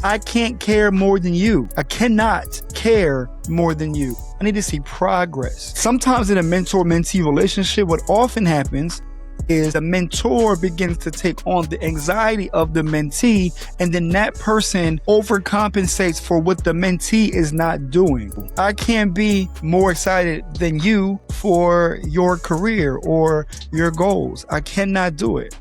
I can't care more than you. I cannot care more than you. I need to see progress. Sometimes in a mentor-mentee relationship, what often happens is the mentor begins to take on the anxiety of the mentee, and then that person overcompensates for what the mentee is not doing. I can't be more excited than you for your career or your goals. I cannot do it.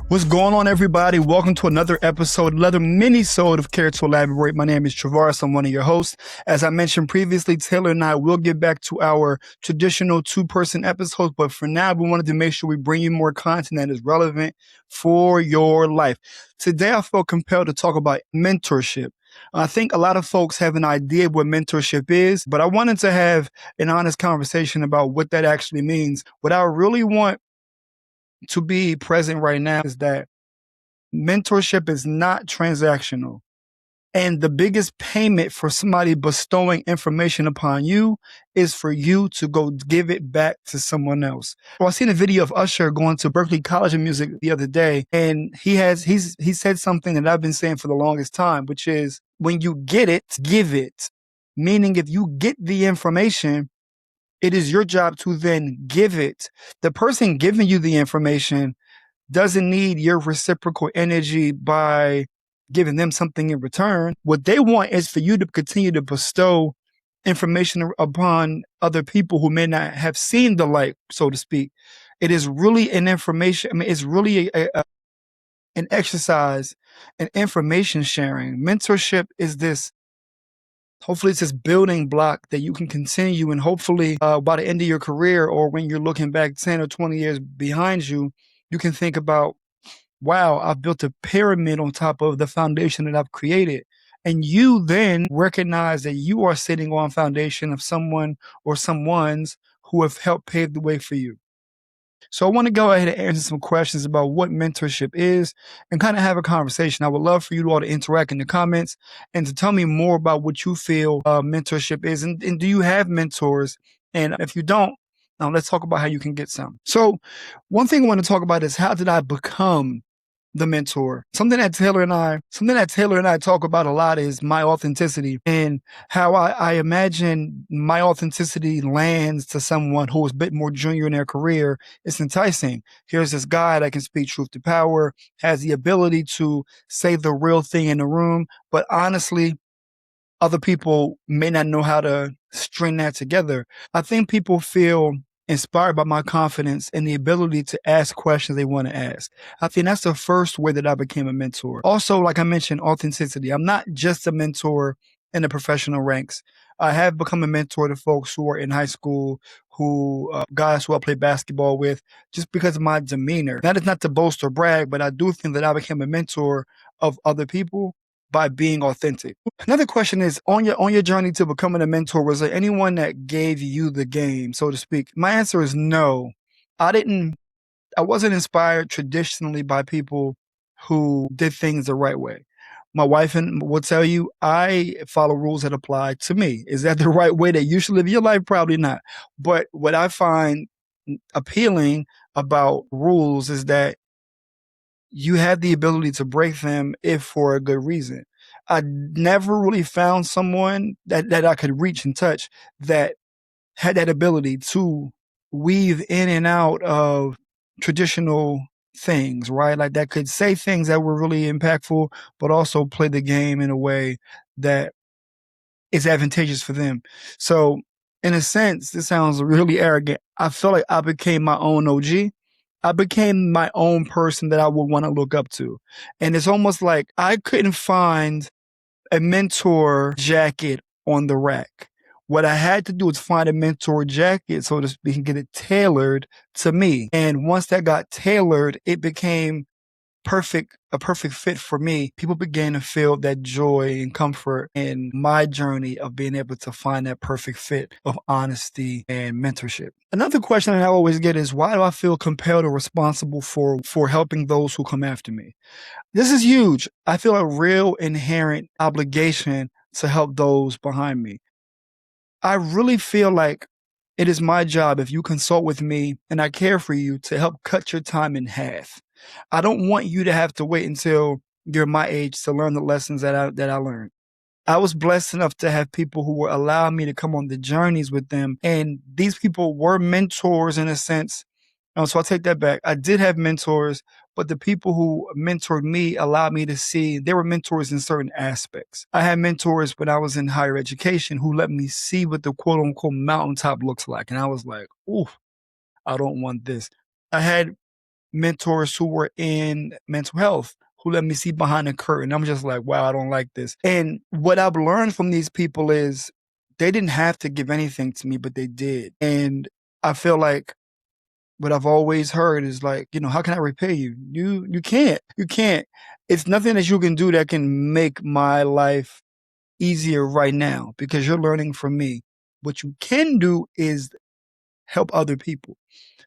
What's going on, everybody? Welcome to another episode, another mini-sode of Care to Elaborate. My name is Travarus. I'm one of your hosts. As I mentioned previously, Taylor and I will get back to our traditional two-person episodes, but for now, we wanted to make sure we bring you more content that is relevant for your life. Today, I felt compelled to talk about mentorship. I think a lot of folks have an idea of what mentorship is, but I wanted to have an honest conversation about what that actually means. What I really want to be present right now is that mentorship is not transactional. And the biggest payment for somebody bestowing information upon you is for you to go give it back to someone else. Well, I seen a video of Usher going to Berklee College of Music the other day, and he said something that I've been saying for the longest time, which is when you get it, give it. Meaning if you get the information, it is your job to then give it. The person giving you the information doesn't need your reciprocal energy by giving them something in return. What they want is for you to continue to bestow information upon other people who may not have seen the light, so to speak. It is really an information. I mean, it's really an exercise in information sharing. Mentorship is this. Hopefully it's this building block that you can continue, and hopefully by the end of your career, or when you're looking back 10 or 20 years behind you, you can think about, wow, I've built a pyramid on top of the foundation that I've created. And you then recognize that you are sitting on foundation of someone or someones who have helped pave the way for you. So I want to go ahead and answer some questions about what mentorship is and kind of have a conversation. I would love for you all to interact in the comments and to tell me more about what you feel mentorship is. And do you have mentors? And if you don't, now let's talk about how you can get some. So one thing I want to talk about is, how did I become the mentor? Something that Taylor and I talk about a lot is my authenticity, and how I imagine my authenticity lands to someone who is a bit more junior in their career. It's enticing. Here's this guy that can speak truth to power, has the ability to say the real thing in the room, but honestly, other people may not know how to string that together. I think people feel inspired by my confidence and the ability to ask questions they want to ask. I think that's the first way that I became a mentor. Also, like I mentioned, authenticity. I'm not just a mentor in the professional ranks. I have become a mentor to folks who are in high school, guys who I play basketball with, just because of my demeanor. That is not to boast or brag, but I do think that I became a mentor of other people by being authentic. Another question is, on your journey to becoming a mentor, was there anyone that gave you the game, so to speak? My answer is no. I wasn't inspired traditionally by people who did things the right way. My wife will tell you, I follow rules that apply to me. Is that the right way that you should live your life? Probably not. But what I find appealing about rules is that you have the ability to break them if for a good reason. I never really found someone that I could reach and touch that had that ability to weave in and out of traditional things, right? Like that could say things that were really impactful, but also play the game in a way that is advantageous for them. So in a sense, this sounds really arrogant. I feel like I became my own OG. I became my own person that I would want to look up to. And it's almost like I couldn't find a mentor jacket on the rack. What I had to do was find a mentor jacket, so to speak, and get it tailored to me. And once that got tailored, it became a perfect fit for me. People began to feel that joy and comfort in my journey of being able to find that perfect fit of honesty and mentorship. Another question that I always get is, why do I feel compelled or responsible for helping those who come after me? This is huge. I feel a real inherent obligation to help those behind me. I really feel like it is my job, if you consult with me and I care for you, to help cut your time in half. I don't want you to have to wait until you're my age to learn the lessons that I learned. I was blessed enough to have people who were allowing me to come on the journeys with them. And these people were mentors in a sense. So I'll take that back. I did have mentors, but the people who mentored me allowed me to see they were mentors in certain aspects. I had mentors when I was in higher education who let me see what the quote unquote mountaintop looks like. And I was like, ooh, I don't want this. I had mentors who were in mental health who let me see behind the curtain. I'm just like, wow, I don't like this. And what I've learned from these people is they didn't have to give anything to me, but they did. And I feel like what I've always heard is like, how can I repay you? You can't. You can't. It's nothing that you can do that can make my life easier right now because you're learning from me. What you can do is help other people.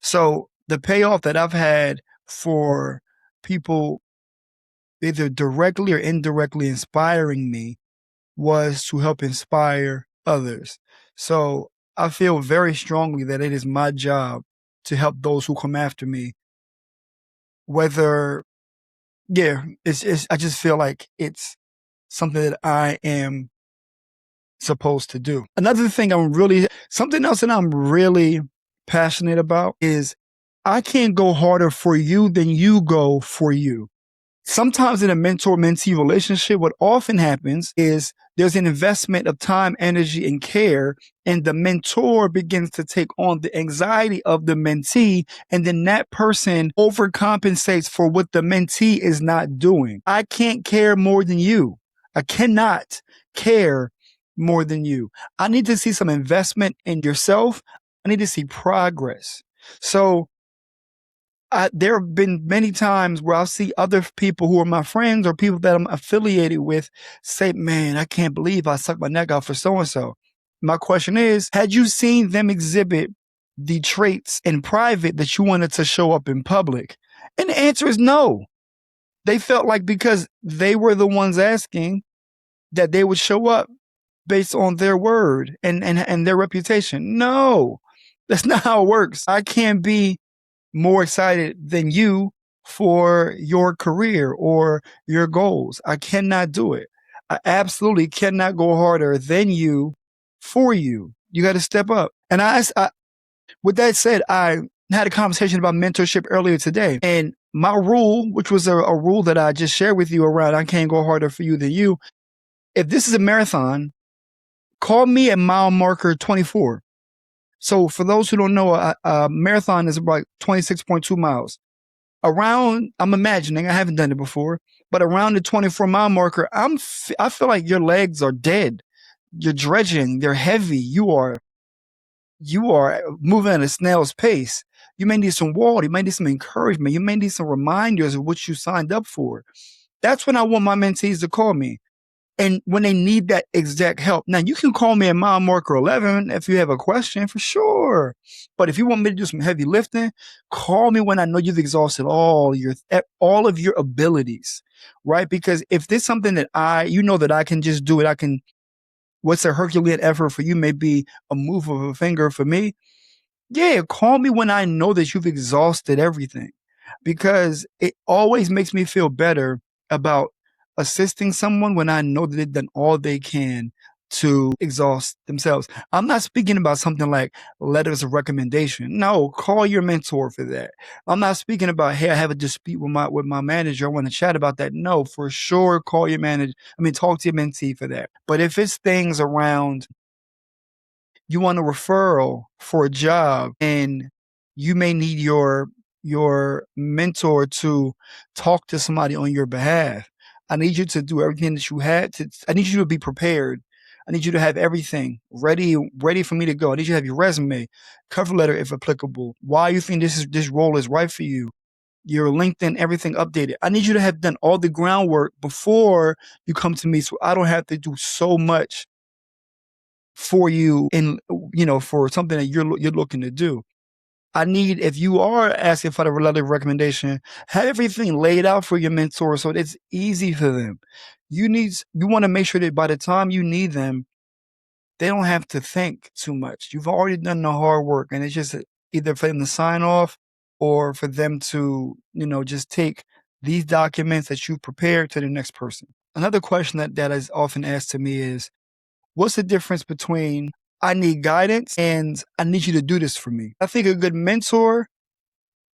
So the payoff that I've had for people either directly or indirectly inspiring me was to help inspire others. So I feel very strongly that it is my job to help those who come after me. Whether, it's I just feel like it's something that I am supposed to do. Something else that I'm really passionate about is I can't go harder for you than you go for you. Sometimes in a mentor-mentee relationship, what often happens is there's an investment of time, energy, and care, and the mentor begins to take on the anxiety of the mentee, and then that person overcompensates for what the mentee is not doing. I can't care more than you. I cannot care more than you. I need to see some investment in yourself. I need to see progress. So there have been many times where I'll see other people who are my friends or people that I'm affiliated with say, man, I can't believe I sucked my neck out for so-and-so. My question is, had you seen them exhibit the traits in private that you wanted to show up in public? And the answer is no. They felt like because they were the ones asking that they would show up based on their word and their reputation. No, that's not how it works. I can't be more excited than you for your career or your goals. I cannot do it. I absolutely cannot go harder than you for you. You got to step up. And with that said, I had a conversation about mentorship earlier today. And my rule, which was a rule that I just shared with you around, I can't go harder for you than you. If this is a marathon, call me at mile marker 24. So for those who don't know, a marathon is about 26.2 miles. I'm imagining, I haven't done it before, but around the 24-mile marker, I feel like your legs are dead. You're dredging, they're heavy. You are moving at a snail's pace. You may need some water, you may need some encouragement, you may need some reminders of what you signed up for. That's when I want my mentees to call me. And when they need that exact help. Now, you can call me at mile marker 11 if you have a question, for sure. But if you want me to do some heavy lifting, call me when I know you've exhausted all of your abilities, right? Because if there's something that that I can just do it, what's a Herculean effort for you may be a move of a finger for me. Yeah, call me when I know that you've exhausted everything, because it always makes me feel better about assisting someone when I know that they've done all they can to exhaust themselves. I'm not speaking about something like letters of recommendation. No, call your mentor for that. I'm not speaking about, hey, I have a dispute with my manager, I want to chat about that. No, for sure, call your manager. Talk to your mentee for that. But if it's things around, you want a referral for a job and you may need your mentor to talk to somebody on your behalf, I need you to do everything that you had I need you to be prepared. I need you to have everything ready for me to go. I need you to have your resume, cover letter if applicable, why you think this role is right for you, your LinkedIn, everything updated. I need you to have done all the groundwork before you come to me, so I don't have to do so much for you for something that you're looking to do. If you are asking for the letter of recommendation, have everything laid out for your mentor so it's easy for them. You want to make sure that by the time you need them, they don't have to think too much. You've already done the hard work, and it's just either for them to sign off or for them to, just take these documents that you've prepared to the next person. Another question that is often asked to me is, what's the difference between I need guidance and I need you to do this for me? I think a good mentor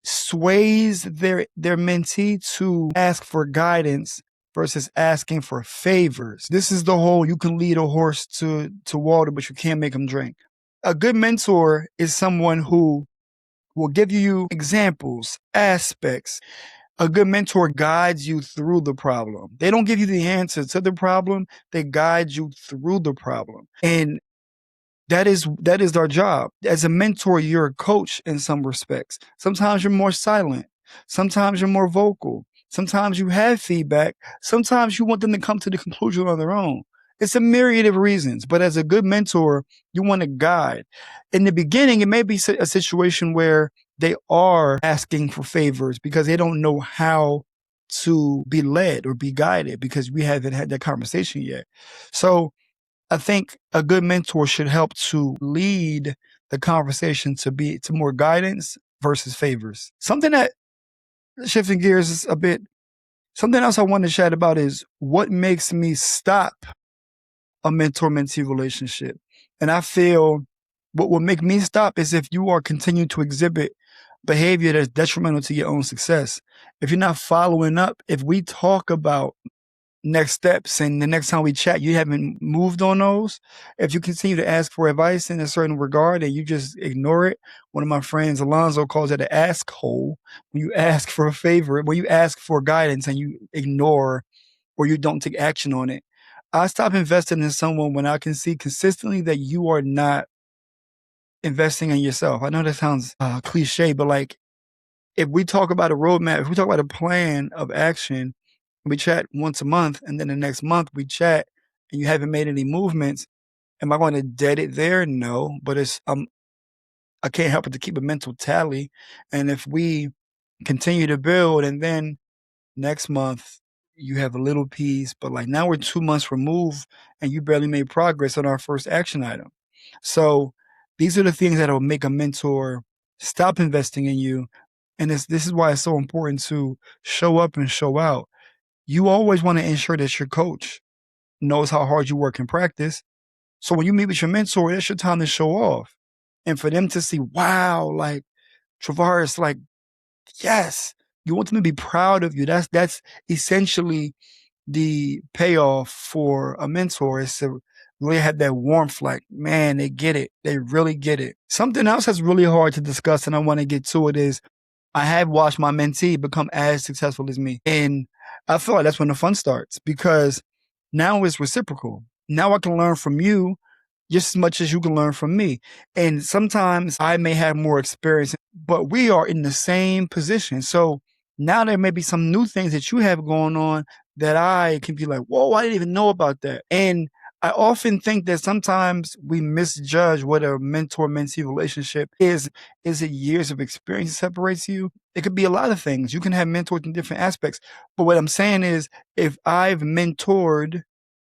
sways their mentee to ask for guidance versus asking for favors. This is the whole you can lead a horse to water, but you can't make him drink. A good mentor is someone who will give you examples, aspects. A good mentor guides you through the problem. They don't give you the answer to the problem, they guide you through the problem. And that is our job. As a mentor, you're a coach in some respects. Sometimes you're more silent. Sometimes you're more vocal. Sometimes you have feedback. Sometimes you want them to come to the conclusion on their own. It's a myriad of reasons, but as a good mentor, you want to guide. In the beginning, it may be a situation where they are asking for favors because they don't know how to be led or be guided because we haven't had that conversation yet. So I think a good mentor should help to lead the conversation to more guidance versus favors. Something that, shifting gears is a bit, something else I want to chat about is what makes me stop a mentor-mentee relationship. And I feel what will make me stop is if you are continuing to exhibit behavior that's detrimental to your own success. If you're not following up, if we talk about next steps and the next time we chat you haven't moved on those, if you continue to ask for advice in a certain regard and you just ignore it, one of my friends Alonzo calls it an ask hole. When you ask for a favor, when you ask for guidance and you ignore or you don't take action on it, I stop investing in someone when I can see consistently that you are not investing in yourself. I know that sounds cliche, but like if we talk about a roadmap, if we talk about a plan of action, we chat once a month and then the next month we chat and you haven't made any movements, am I going to dead it there? No, but I can't help but to keep a mental tally. And if we continue to build and then next month you have a little piece, but like now we're 2 months removed and you barely made progress on our first action item. So these are the things that will make a mentor stop investing in you. And this is why it's so important to show up and show out. You always want to ensure that your coach knows how hard you work in practice. So when you meet with your mentor, it's your time to show off. And for them to see, wow, like Travarus, like, yes, you want them to be proud of you. That's essentially the payoff for a mentor, is to really have that warmth, like, man, they get it. They really get it. Something else that's really hard to discuss, and I want to get to it, is I have watched my mentee become as successful as me. And I feel like that's when the fun starts because now it's reciprocal. Now I can learn from you just as much as you can learn from me. And sometimes I may have more experience, but we are in the same position. So now there may be some new things that you have going on that I can be like, whoa, I didn't even know about that. And I often think that sometimes we misjudge what a mentor-mentee relationship is. Is it years of experience that separates you? It could be a lot of things. You can have mentors in different aspects. But what I'm saying is, if I've mentored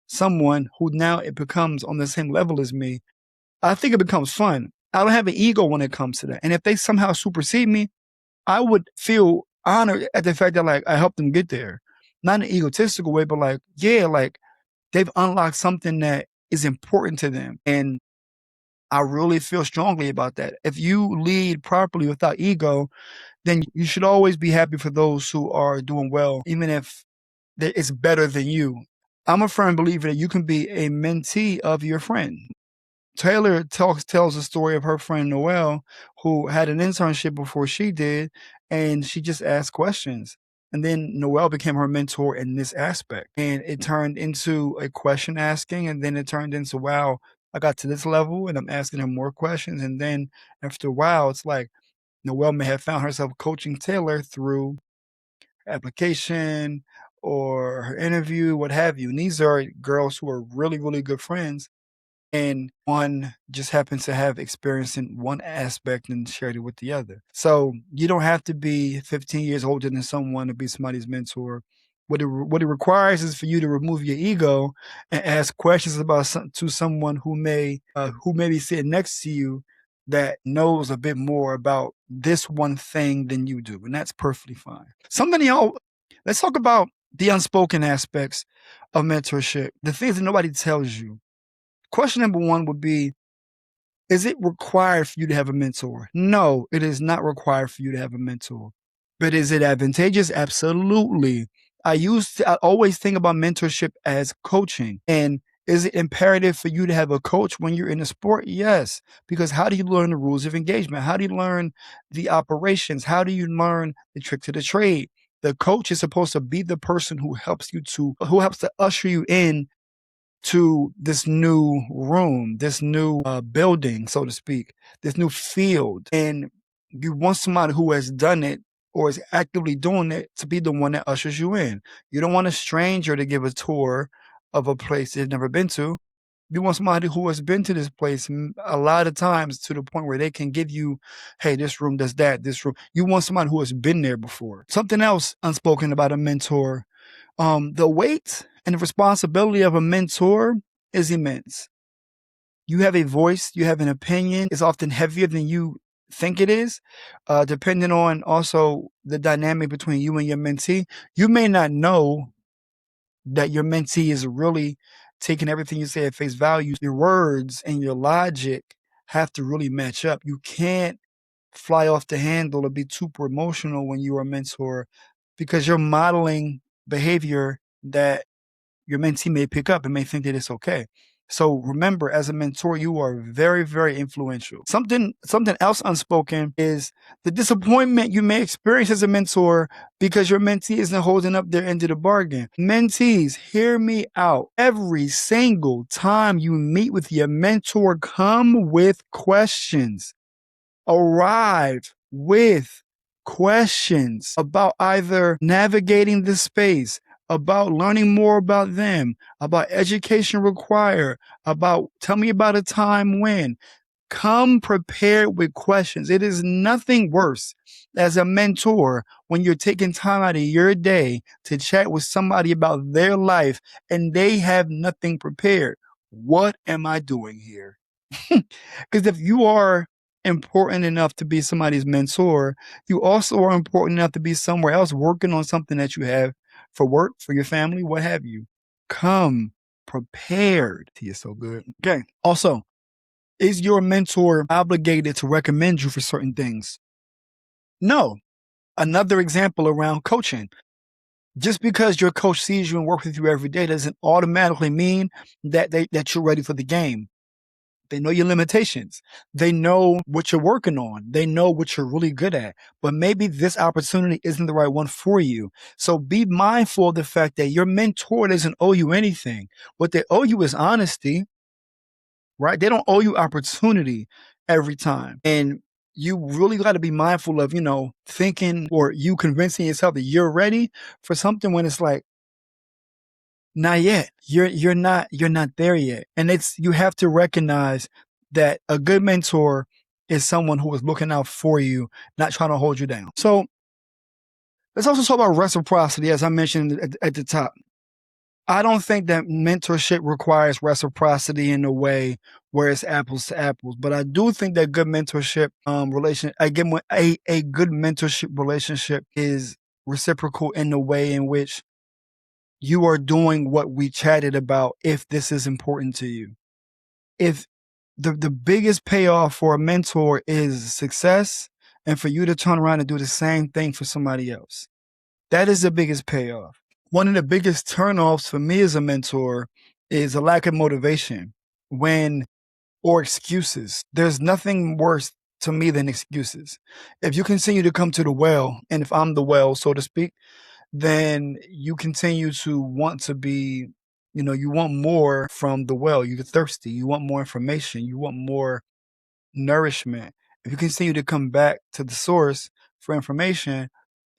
someone who now it becomes on the same level as me, I think it becomes fun. I don't have an ego when it comes to that. And if they somehow supersede me, I would feel honored at the fact that like I helped them get there. Not in an egotistical way, but like, yeah, like they've unlocked something that is important to them. And I really feel strongly about that. If you lead properly without ego, then you should always be happy for those who are doing well, even if it's better than you. I'm a firm believer that you can be a mentee of your friend. Taylor tells a story of her friend Noelle, who had an internship before she did, and she just asked questions. And then Noelle became her mentor in this aspect. And it turned into a question asking, and then it turned into, wow, I got to this level and I'm asking her more questions. And then after a while, it's like Noelle may have found herself coaching Taylor through application or her interview, what have you. And these are girls who are really, really good friends. And one just happens to have experience in one aspect and shared it with the other. So you don't have to be 15 years older than someone to be somebody's mentor. What it requires is for you to remove your ego and ask questions about to someone who may be sitting next to you that knows a bit more about this one thing than you do, and that's perfectly fine. Something else Let's talk about the unspoken aspects of mentorship, the things that nobody tells you. Question number one would be, is it required for you to have a mentor? No, it is not required for you to have a mentor. But is it advantageous? Absolutely. I always think about mentorship as coaching. And is it imperative for you to have a coach when you're in a sport? Yes. Because how do you learn the rules of engagement? How do you learn the operations? How do you learn the tricks of the trade? The coach is supposed to be the person who helps to usher you in to this new room, this new building, so to speak, this new field. And you want somebody who has done it or is actively doing it to be the one that ushers you in. You don't want a stranger to give a tour of a place they've never been to. You want somebody who has been to this place a lot of times to the point where they can give you, hey, this room does that, this room. You want somebody who has been there before. Something else unspoken about a mentor, the weight and the responsibility of a mentor is immense. You have a voice, you have an opinion. It's often heavier than you think it is, depending on also the dynamic between you and your mentee. You may not know that your mentee is really taking everything you say at face value. Your words and your logic have to really match up. You can't fly off the handle or be super emotional when you are a mentor because you're modeling behavior that your mentee may pick up and may think that it's okay. So remember, as a mentor, you are very, very influential. Something else unspoken is the disappointment you may experience as a mentor because your mentee isn't holding up their end of the bargain. Mentees, hear me out. Every single time you meet with your mentor, come with questions. Arrive with questions about either navigating the space, about learning more about them, about education required, about tell me about a time when. Come prepared with questions. It is nothing worse as a mentor when you're taking time out of your day to chat with somebody about their life and they have nothing prepared. What am I doing here? Because if you are important enough to be somebody's mentor, you also are important enough to be somewhere else working on something that you have for work, for your family, what have you. Come prepared. Tea is so good. Okay. Also, is your mentor obligated to recommend you for certain things? No. Another example around coaching. Just because your coach sees you and works with you every day doesn't automatically mean that you're ready for the game. They know your limitations. They know what you're working on. They know what you're really good at. But maybe this opportunity isn't the right one for you. So be mindful of the fact that your mentor doesn't owe you anything. What they owe you is honesty, right? They don't owe you opportunity every time. And you really got to be mindful of, thinking or you convincing yourself that you're ready for something when it's like, not yet. You're not there yet. And you have to recognize that a good mentor is someone who is looking out for you, not trying to hold you down. So let's also talk about reciprocity, as I mentioned at the top. I don't think that mentorship requires reciprocity in a way where it's apples to apples, but I do think that good mentorship a good mentorship relationship is reciprocal in the way in which you are doing what we chatted about if this is important to you. If the biggest payoff for a mentor is success and for you to turn around and do the same thing for somebody else. That is the biggest payoff. One of the biggest turnoffs for me as a mentor is a lack of motivation or excuses. There's nothing worse to me than excuses. If you continue to come to the well, and if I'm the well, so to speak, then you continue to want to be, you want more from the well. You're thirsty. You want more information. You want more nourishment. If you continue to come back to the source for information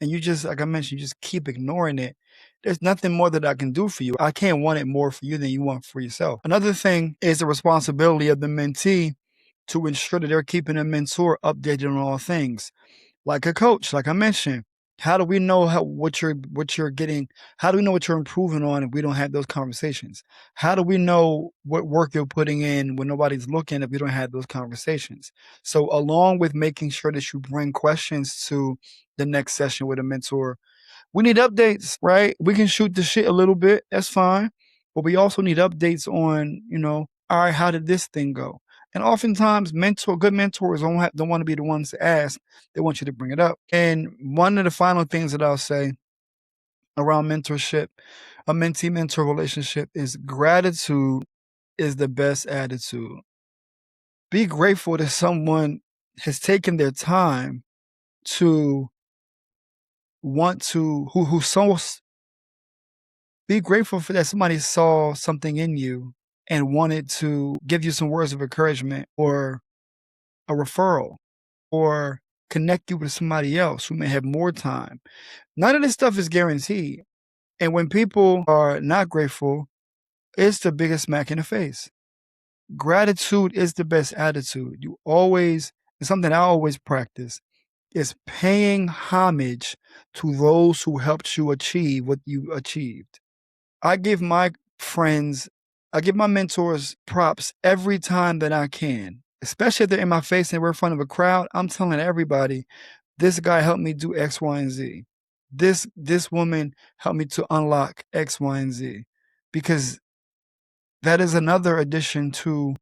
and you just, like I mentioned, you just keep ignoring it, there's nothing more that I can do for you. I can't want it more for you than you want for yourself. Another thing is the responsibility of the mentee to ensure that they're keeping a mentor updated on all things. Like a coach, like I mentioned, how do we know what you're getting? How do we know what you're improving on if we don't have those conversations? How do we know what work you're putting in when nobody's looking if we don't have those conversations? So along with making sure that you bring questions to the next session with a mentor, We need updates, right? We can shoot the shit a little bit. That's fine. But we also need updates on, all right, how did this thing go? And oftentimes, good mentors don't want to be the ones to ask. They want you to bring it up. And one of the final things that I'll say around mentorship, a mentee-mentor relationship, is gratitude is the best attitude. Be grateful that someone has taken their time to be grateful for that somebody saw something in you and wanted to give you some words of encouragement or a referral or connect you with somebody else who may have more time. None of this stuff is guaranteed. And when people are not grateful, it's the biggest smack in the face. Gratitude is the best attitude. And something I always practice is paying homage to those who helped you achieve what you achieved. I give my mentors props every time that I can, especially if they're in my face and we're in front of a crowd. I'm telling everybody, this guy helped me do X, Y, and Z. This woman helped me to unlock X, Y, and Z, because that is another addition to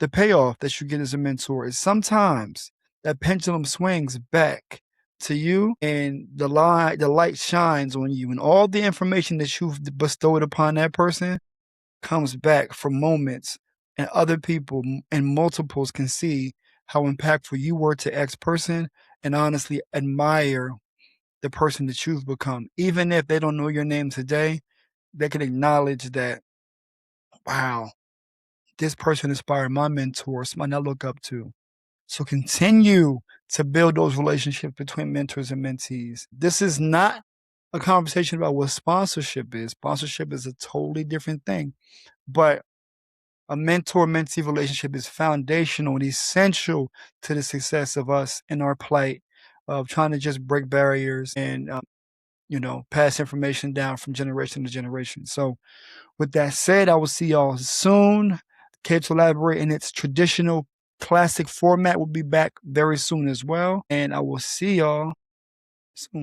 the payoff that you get as a mentor. Is sometimes that pendulum swings back to you and the light shines on you, and all the information that you've bestowed upon that person comes back for moments, and other people and multiples can see how impactful you were to X person and honestly admire the person that you've become. Even if they don't know your name today, they can acknowledge that, wow, this person inspired my mentor, somebody I look up to. So continue to build those relationships between mentors and mentees. This is not a conversation about what sponsorship is. Sponsorship is a totally different thing. But a mentor-mentee relationship is foundational and essential to the success of us in our plight of trying to just break barriers and, pass information down from generation to generation. So with that said, I will see y'all soon. Kids Elaborate in its traditional classic format will be back very soon as well. And I will see y'all soon.